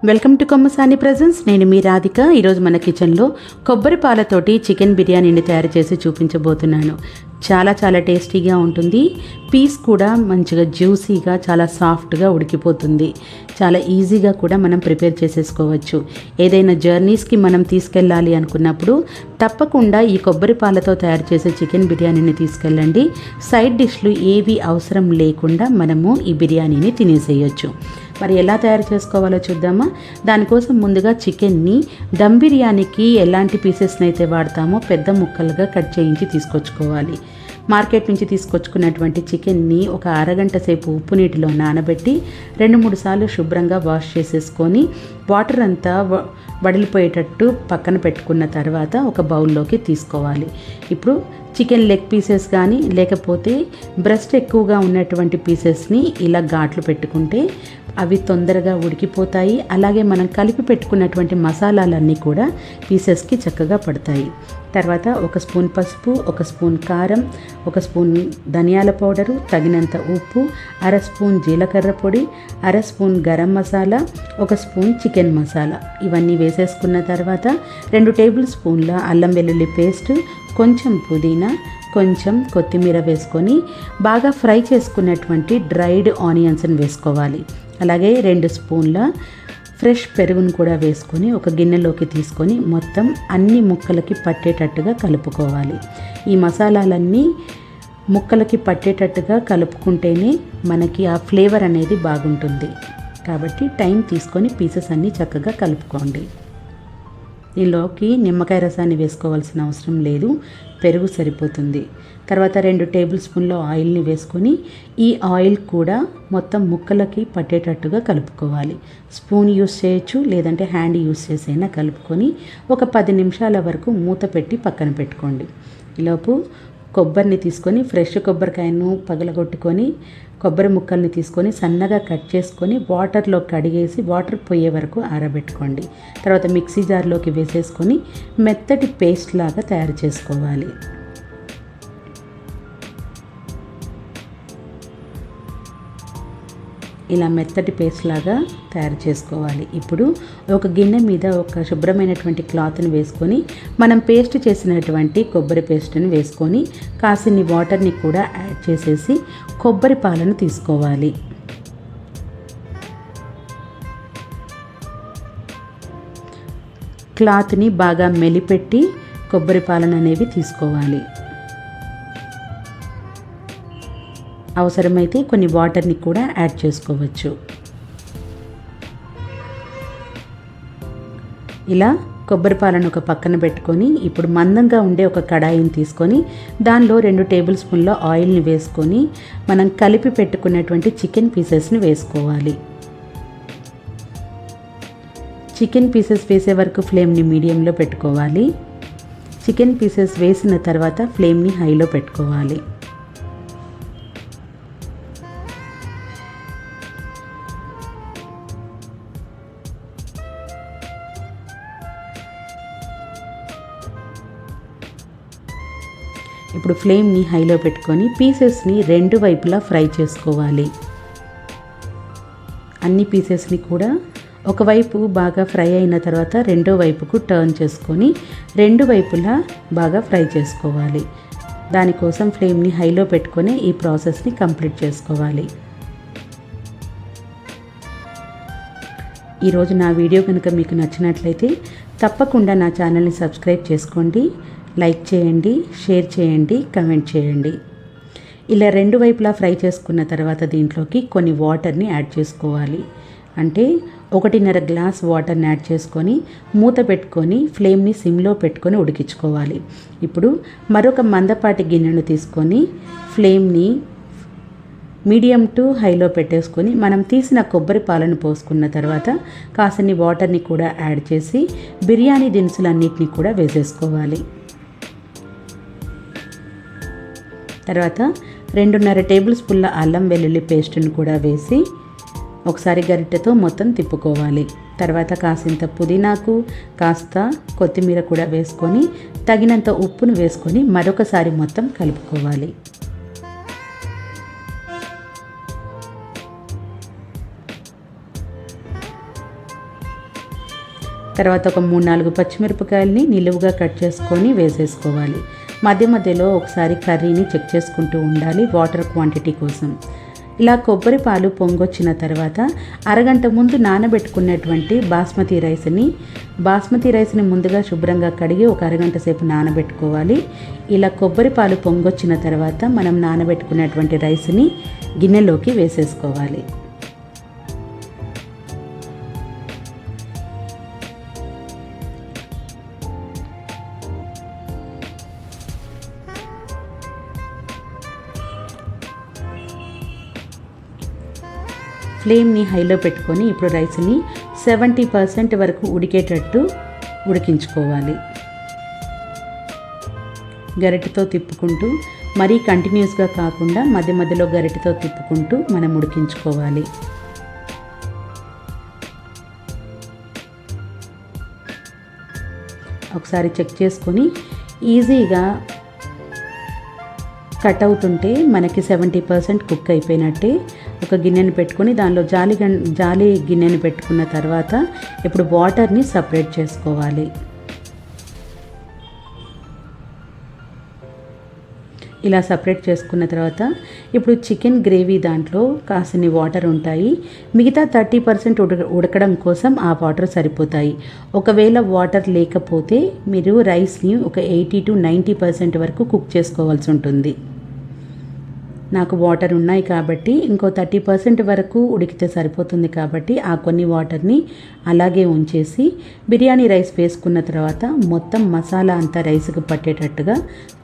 Welcome to Kommasani presence. నేను మీ రాధిక. ఈరోజు మన కిచెన్లో కొబ్బరి పాలతోటి చికెన్ బిర్యానీని తయారు చేసి చూపించబోతున్నాను. చాలా టేస్టీగా ఉంటుంది. పీస్ కూడా మంచిగా జ్యూసీగా చాలా సాఫ్ట్గా ఉడికిపోతుంది. చాలా ఈజీగా కూడా మనం ప్రిపేర్ చేసేసుకోవచ్చు. ఏదైనా జర్నీస్కి మనం తీసుకెళ్ళాలి అనుకున్నప్పుడు తప్పకుండా ఈ కొబ్బరి పాలతో తయారు చేసే చికెన్ బిర్యానీని తీసుకెళ్ళండి. సైడ్ డిష్లు ఏవి అవసరం లేకుండా మనము ఈ బిర్యానీని తినేసేయచ్చు. మరి ఎలా తయారు చేసుకోవాలో చూద్దామా. దానికోసం ముందుగా చికెన్ని దమ్ బిర్యానీకి ఎలాంటి పీసెస్ని అయితే వాడతామో పెద్ద ముక్కలుగా కట్ చేయించి తీసుకొచ్చుకోవాలి. మార్కెట్ నుంచి తీసుకొచ్చుకున్నటువంటి చికెన్ని ఒక అరగంట సేపు ఉప్పు నీటిలో నానబెట్టి 2-3 సార్లు శుభ్రంగా వాష్ చేసేసుకొని వాటర్ అంతా వడిలిపోయేటట్టు పక్కన పెట్టుకున్న తర్వాత ఒక బౌల్లోకి తీసుకోవాలి. ఇప్పుడు చికెన్ లెగ్ పీసెస్ కానీ లేకపోతే బ్రెస్ట్ ఎక్కువగా ఉన్నటువంటి పీసెస్ని ఇలా ఘాట్లు పెట్టుకుంటే అవి తొందరగా ఉడికిపోతాయి. అలాగే మనం కలిపి పెట్టుకున్నటువంటి మసాలాలన్నీ కూడా పీసెస్కి చక్కగా పడతాయి. తర్వాత 1 స్పూన్ పసుపు, 1 స్పూన్ కారం, 1 స్పూన్ ధనియాల పౌడరు, తగినంత ఉప్పు, 1/2 స్పూన్ జీలకర్ర పొడి, 1/2 spoon garam masala, 1 spoon chicken masala ఇవన్నీ వేసేసుకున్న తర్వాత 2 టేబుల్ స్పూన్ల అల్లం వెల్లుల్లి పేస్ట్, కొంచెం పుదీనా, కొంచెం కొత్తిమీర వేసుకొని బాగా ఫ్రై చేసుకున్నటువంటి డ్రైడ్ ఆనియన్స్ని వేసుకోవాలి. అలాగే 2 స్పూన్ల ఫ్రెష్ పెరుగును కూడా వేసుకొని ఒక గిన్నెలోకి తీసుకొని మొత్తం అన్ని ముక్కలకి పట్టేటట్టుగా కలుపుకోవాలి. ఈ మసాలాలన్నీ ముక్కలకి పట్టేటట్టుగా కలుపుకుంటేనే మనకి ఆ ఫ్లేవర్ అనేది బాగుంటుంది. కాబట్టి టైం తీసుకొని పీసెస్ అన్నీ చక్కగా కలుపుకోండి. దీనిలోకి నిమ్మకాయ రసాన్ని వేసుకోవాల్సిన అవసరం లేదు, పెరుగు సరిపోతుంది. తర్వాత 2 టేబుల్ స్పూన్ల ఆయిల్ని వేసుకొని ఈ ఆయిల్ కూడా మొత్తం ముక్కలకి పట్టేటట్టుగా కలుపుకోవాలి. స్పూన్ యూస్ చేయొచ్చు, లేదంటే హ్యాండ్ యూస్ చేసైనా కలుపుకొని ఒక 10 నిమిషాల వరకు మూత పెట్టి పక్కన పెట్టుకోండి. ఈలోపు కొబ్బరిని తీసుకొని ఫ్రెష్ కొబ్బరికాయను పగలగొట్టుకొని కొబ్బరి ముక్కల్ని తీసుకొని సన్నగా కట్ చేసుకొని వాటర్లో కడిగేసి వాటర్ పోయే వరకు ఆరబెట్టుకోండి. తర్వాత మిక్సీ జార్లోకి వేసేసుకొని మెత్తటి పేస్ట్ లాగా తయారు చేసుకోవాలి. ఇలా మెత్తటి పేస్ట్ లాగా తయారు చేసుకోవాలి. ఇప్పుడు ఒక గిన్నె మీద ఒక శుభ్రమైనటువంటి క్లాత్ని వేసుకొని మనం పేస్ట్ చేసినటువంటి కొబ్బరి పేస్ట్ని వేసుకొని కాసిన్ని వాటర్ని కూడా యాడ్ చేసేసి కొబ్బరి పాలను తీసుకోవాలి. క్లాత్ని బాగా మెలిపెట్టి కొబ్బరి పాలను అనేవి తీసుకోవాలి. అవసరమైతే కొన్ని వాటర్ని కూడా యాడ్ చేసుకోవచ్చు. ఇలా కొబ్బరి పాలను ఒక పక్కన పెట్టుకొని ఇప్పుడు మందంగా ఉండే ఒక కడాయిని తీసుకొని దానిలో 2 టేబుల్ స్పూన్ల ఆయిల్ని వేసుకొని మనం కలిపి పెట్టుకున్నటువంటి చికెన్ పీసెస్ని వేసుకోవాలి. చికెన్ పీసెస్ వేసే వరకు ఫ్లేమ్ని మీడియంలో పెట్టుకోవాలి. చికెన్ పీసెస్ వేసిన తర్వాత ఫ్లేమ్ని హైలో పెట్టుకోవాలి. ఇప్పుడు ఫ్లేమ్ని హైలో పెట్టుకొని పీసెస్ని 2 వైపులా ఫ్రై చేసుకోవాలి. అన్ని పీసెస్ని కూడా ఒకవైపు బాగా ఫ్రై అయిన తర్వాత రెండో వైపుకు టర్న్ చేసుకొని 2 వైపులా బాగా ఫ్రై చేసుకోవాలి. దానికోసం ఫ్లేమ్ని హైలో పెట్టుకొని ఈ ప్రాసెస్ని కంప్లీట్ చేసుకోవాలి. ఈరోజు నా వీడియో కనుక మీకు నచ్చినట్లయితే తప్పకుండా నా ఛానల్ని సబ్స్క్రైబ్ చేసుకోండి, లైక్ చేయండి, షేర్ చేయండి, కమెంట్ చేయండి. ఇలా 2 వైపులా ఫ్రై చేసుకున్న తర్వాత దీంట్లోకి కొన్ని వాటర్ని యాడ్ చేసుకోవాలి. అంటే 1.5 గ్లాస్ వాటర్ని యాడ్ చేసుకొని మూత పెట్టుకొని ఫ్లేమ్ని సిమ్లో పెట్టుకొని ఉడికించుకోవాలి. ఇప్పుడు మరొక మందపాటి గిన్నెను తీసుకొని ఫ్లేమ్ని మీడియం టు హైలో పెట్టేసుకొని మనం తీసిన కొబ్బరి పాలను పోసుకున్న తర్వాత కాసిన్ని వాటర్ని కూడా యాడ్ చేసి బిర్యానీ దినుసులన్నిటిని కూడా వేసేసుకోవాలి. తర్వాత 2.5 టేబుల్ స్పూన్ల అల్లం వెల్లుల్లి పేస్ట్ని కూడా వేసి ఒకసారి గరిటెతో మొత్తం తిప్పుకోవాలి. తర్వాత కాసింత పుదీనాకు కాస్త కొత్తిమీర కూడా వేసుకొని తగినంత ఉప్పును వేసుకొని మరొకసారి మొత్తం కలుపుకోవాలి. తర్వాత ఒక 3-4 పచ్చిమిరపకాయలని నిలువుగా కట్ చేసుకొని వేసేసుకోవాలి. మధ్య మధ్యలో ఒకసారి కర్రీని చెక్ చేసుకుంటూ ఉండాలి వాటర్ క్వాంటిటీ కోసం. ఇలా కొబ్బరి పాలు పొంగొచ్చిన తర్వాత అరగంట ముందు నానబెట్టుకున్నటువంటి బాస్మతి రైస్ని ముందుగా శుభ్రంగా కడిగి ఒక అరగంట సేపు నానబెట్టుకోవాలి. ఇలా కొబ్బరి పాలు పొంగొచ్చిన తర్వాత మనం నానబెట్టుకున్నటువంటి రైస్ని గిన్నెలోకి వేసేసుకోవాలి. ఫ్లేమ్ని హైలో పెట్టుకొని ఇప్పుడు రైస్ని 70% వరకు ఉడికేటట్టు ఉడికించుకోవాలి. గరిటెతో తిప్పుకుంటూ, మరీ కంటిన్యూస్గా కాకుండా మధ్య మధ్యలో గరిటెతో తిప్పుకుంటూ మనం ఉడికించుకోవాలి. ఒకసారి చెక్ చేసుకొని ఈజీగా కట్ అవుతుంటే మనకి 70% కుక్ అయిపోయినట్టే. ఒక గిన్నెని పెట్టుకొని దానిలో జాలి గిన్నెని పెట్టుకున్న తర్వాత ఇప్పుడు వాటర్ని సపరేట్ చేసుకోవాలి. ఇలా సపరేట్ చేసుకున్న తర్వాత ఇప్పుడు చికెన్ గ్రేవీ దాంట్లో కాసిన్ని వాటర్ ఉంటాయి. మిగతా 30% ఉడకడం కోసం ఆ వాటర్ సరిపోతాయి. ఒకవేళ వాటర్ లేకపోతే మీరు రైస్ని ఒక 80 to 90% వరకు కుక్ చేసుకోవాల్సి ఉంటుంది. నాకు వాటర్ ఉన్నాయి కాబట్టి ఇంకో 30% వరకు ఉడికితే సరిపోతుంది కాబట్టి ఆ కొన్ని వాటర్ని అలాగే ఉంచేసి బిర్యానీ రైస్ వేసుకున్న తర్వాత మొత్తం మసాలా అంతా రైస్కి పట్టేటట్టుగా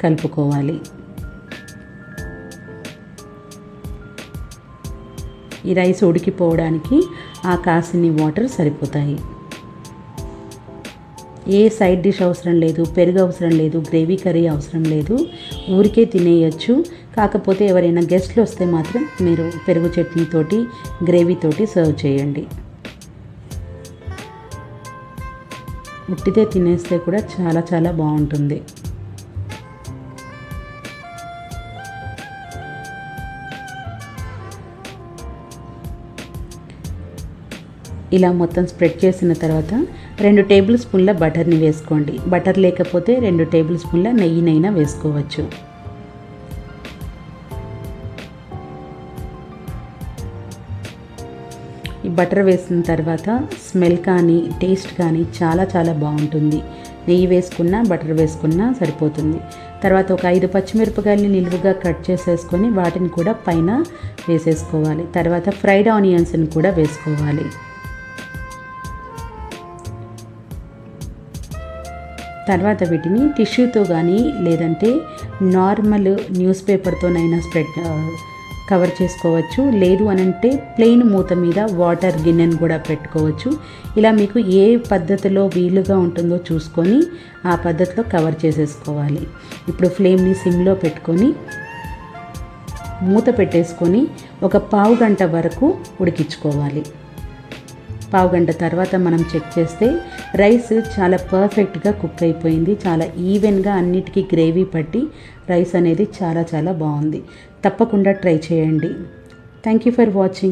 కలుపుకోవాలి. ఈ రైస్ ఉడికిపోవడానికి ఆ కాసిన్ని వాటర్ సరిపోతాయి. ఏ సైడ్ డిష్ అవసరం లేదు, పెరుగు అవసరం లేదు, గ్రేవీ కర్రీ అవసరం లేదు, ఊరికే తినేయచ్చు. కాకపోతే ఎవరైనా గెస్ట్లు వస్తే మాత్రం మీరు పెరుగు చట్నీతోటి గ్రేవీతోటి సర్వ్ చేయండి. ఉట్టితే తినేస్తే కూడా చాలా చాలా బాగుంటుంది. ఇలా మొత్తం స్ప్రెడ్ చేసిన తర్వాత 2 టేబుల్ స్పూన్ల బటర్ని వేసుకోండి. బటర్ లేకపోతే 2 టేబుల్ స్పూన్ల నెయ్యినైనా వేసుకోవచ్చు. ఈ బటర్ వేసిన తర్వాత స్మెల్ కానీ టేస్ట్ కానీ చాలా చాలా బాగుంటుంది. నెయ్యి వేసుకున్నా బటర్ వేసుకున్నా సరిపోతుంది. తర్వాత ఒక 5 పచ్చిమిరపకాయలని నిలువుగా కట్ చేసేసుకొని వాటిని కూడా పైన వేసేసుకోవాలి. తర్వాత ఫ్రైడ్ ఆనియన్స్ని కూడా వేసుకోవాలి. తర్వాత వీటిని టిష్యూతో కానీ లేదంటే నార్మల్ న్యూస్ పేపర్తోనైనా కవర్ చేసుకోవచ్చు. లేదు అనంటే ప్లెయిన్ మూత మీద వాటర్ గిన్నెను కూడా పెట్టుకోవచ్చు. ఇలా మీకు ఏ పద్ధతిలో వీలుగా ఉంటుందో చూసుకొని ఆ పద్ధతిలో కవర్ చేసేసుకోవాలి. ఇప్పుడు ఫ్లేమ్ని సిమ్లో పెట్టుకొని మూత పెట్టేసుకొని ఒక పావు గంట వరకు ఉడికించుకోవాలి. పావు గంట తర్వాత మనం చెక్ చేస్తే రైస్ చాలా పర్ఫెక్ట్గా కుక్ అయిపోయింది. చాలా ఈవెన్గా అన్నిటికీ గ్రేవీ పట్టి రైస్ అనేది చాలా చాలా బాగుంది. తప్పకుండా ట్రై చేయండి. Thank you for watching.